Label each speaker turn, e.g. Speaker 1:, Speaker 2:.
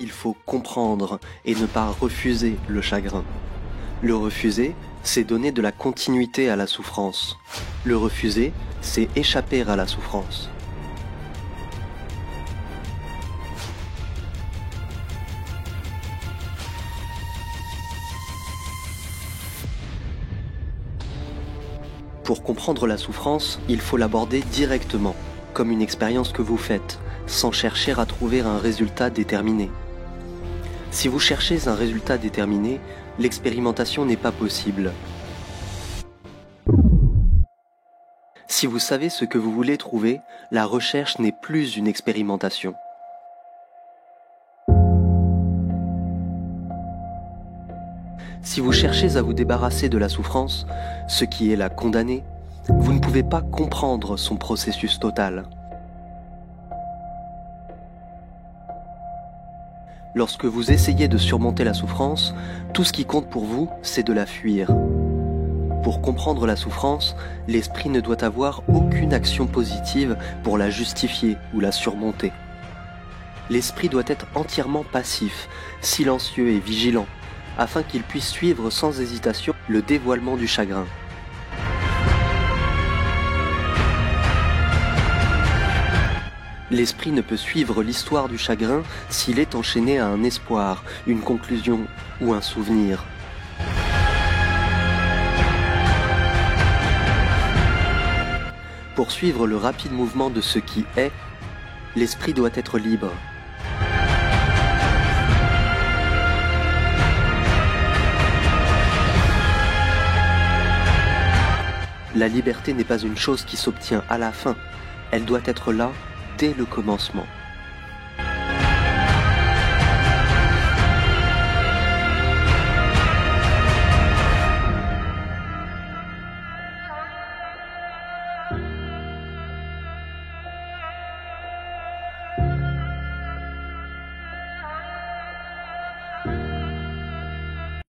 Speaker 1: Il faut comprendre et ne pas refuser le chagrin. Le refuser, c'est donner de la continuité à la souffrance. Le refuser, c'est échapper à la souffrance. Pour comprendre la souffrance, il faut l'aborder directement, comme une expérience que vous faites, sans chercher à trouver un résultat déterminé. Si vous cherchez un résultat déterminé, l'expérimentation n'est pas possible. Si vous savez ce que vous voulez trouver, la recherche n'est plus une expérimentation. Si vous cherchez à vous débarrasser de la souffrance, ce qui est la condamner, vous ne pouvez pas comprendre son processus total. Lorsque vous essayez de surmonter la souffrance, tout ce qui compte pour vous, c'est de la fuir. Pour comprendre la souffrance, l'esprit ne doit avoir aucune action positive pour la justifier ou la surmonter. L'esprit doit être entièrement passif, silencieux et vigilant, afin qu'il puisse suivre sans hésitation le dévoilement du chagrin. L'esprit ne peut suivre l'histoire du chagrin s'il est enchaîné à un espoir, une conclusion ou un souvenir. Pour suivre le rapide mouvement de ce qui est, l'esprit doit être libre. La liberté n'est pas une chose qui s'obtient à la fin, elle doit être là dès le commencement.